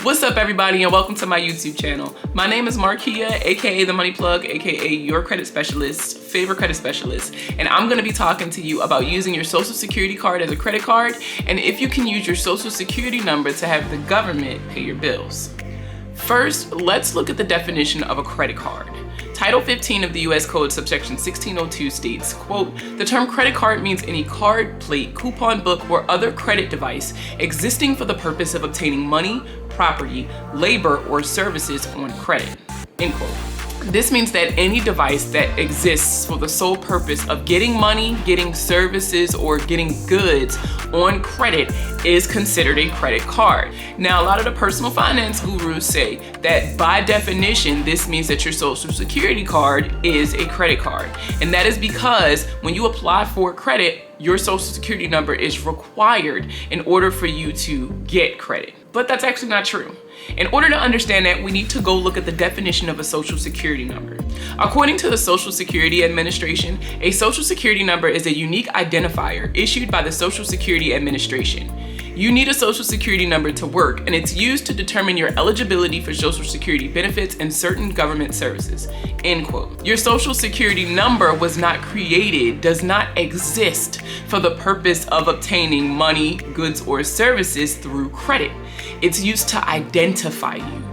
What's up, everybody, and welcome to my YouTube channel. My name is Markia, aka The Money Plug, aka your credit specialist, favorite credit specialist, and I'm gonna be talking to you about using your social security card as a credit card, and if you can use your social security number to have the government pay your bills. First, let's look at the definition of a credit card. Title 15 of the U.S. Code, subsection 1602 states, quote, "The term credit card means any card, plate, coupon book, or other credit device existing for the purpose of obtaining money, property, labor, or services on credit," end quote. This means that any device that exists for the sole purpose of getting money, getting services, or getting goods on credit is considered a credit card. Now, a lot of the personal finance gurus say that by definition, this means that your social security card is a credit card. And that is because when you apply for credit, your social security number is required in order for you to get credit. But that's actually not true. In order to understand that, we need to go look at the definition of a social security number. According to the Social Security Administration, a social security number is a unique identifier issued by the Social Security Administration. You need a social security number to work, and it's used to determine your eligibility for social security benefits and certain government services, end quote. Your social security number was not created, does not exist for the purpose of obtaining money, goods, or services through credit. It's used to identify you.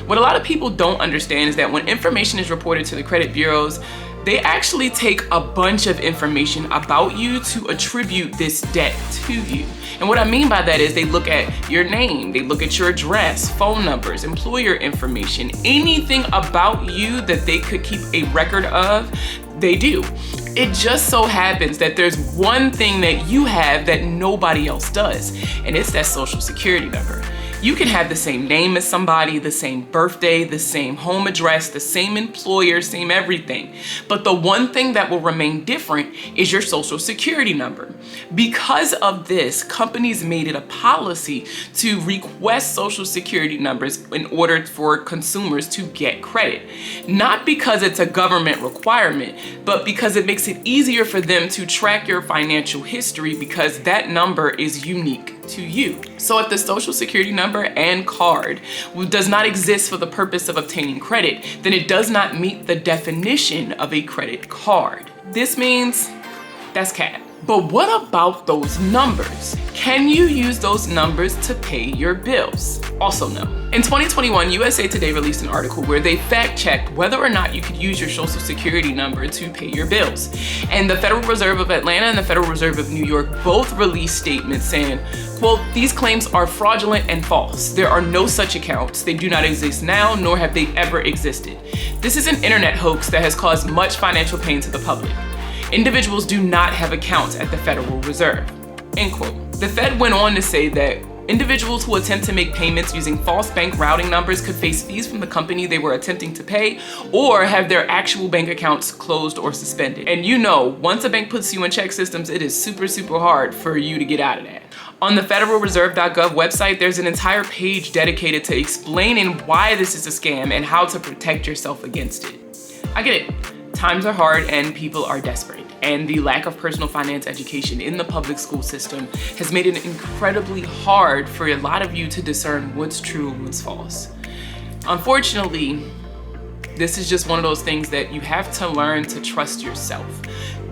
What a lot of people don't understand is that when information is reported to the credit bureaus, they actually take a bunch of information about you to attribute this debt to you. And what I mean by that is they look at your name, they look at your address, phone numbers, employer information, anything about you that they could keep a record of, they do. It just so happens that there's one thing that you have that nobody else does, and it's that social security number. You can have the same name as somebody, the same birthday, the same home address, the same employer, same everything. But the one thing that will remain different is your social security number. Because of this, companies made it a policy to request social security numbers in order for consumers to get credit. Not because it's a government requirement, but because it makes it easier for them to track your financial history because that number is unique to you. So if the social security number and card does not exist for the purpose of obtaining credit, then it does not meet the definition of a credit card. This means that's cap. But what about those numbers? Can you use those numbers to pay your bills? Also no. In 2021, USA Today released an article where they fact-checked whether or not you could use your social security number to pay your bills. And the Federal Reserve of Atlanta and the Federal Reserve of New York both released statements saying, quote, "These claims are fraudulent and false. There are no such accounts. They do not exist now, nor have they ever existed. This is an internet hoax that has caused much financial pain to the public. Individuals do not have accounts at the Federal Reserve," end quote. The Fed went on to say that individuals who attempt to make payments using false bank routing numbers could face fees from the company they were attempting to pay or have their actual bank accounts closed or suspended. And you know, once a bank puts you in check systems, it is super hard for you to get out of that. On the federalreserve.gov website, there's an entire page dedicated to explaining why this is a scam and how to protect yourself against it. I get it. Times are hard and people are desperate, and the lack of personal finance education in the public school system has made it incredibly hard for a lot of you to discern what's true and what's false. Unfortunately, this is just one of those things that you have to learn to trust yourself.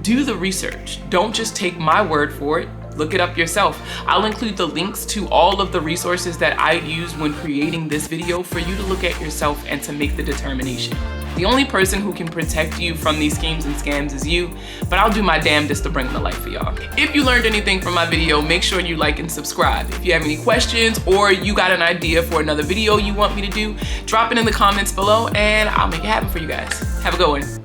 Do the research. Don't just take my word for it. Look it up yourself. I'll include the links to all of the resources that I used when creating this video for you to look at yourself and to make the determination. The only person who can protect you from these schemes and scams is you, but I'll do my damnedest to bring them to life for y'all. If you learned anything from my video, make sure you like and subscribe. If you have any questions or you got an idea for another video you want me to do, drop it in the comments below and I'll make it happen for you guys. Have a good one.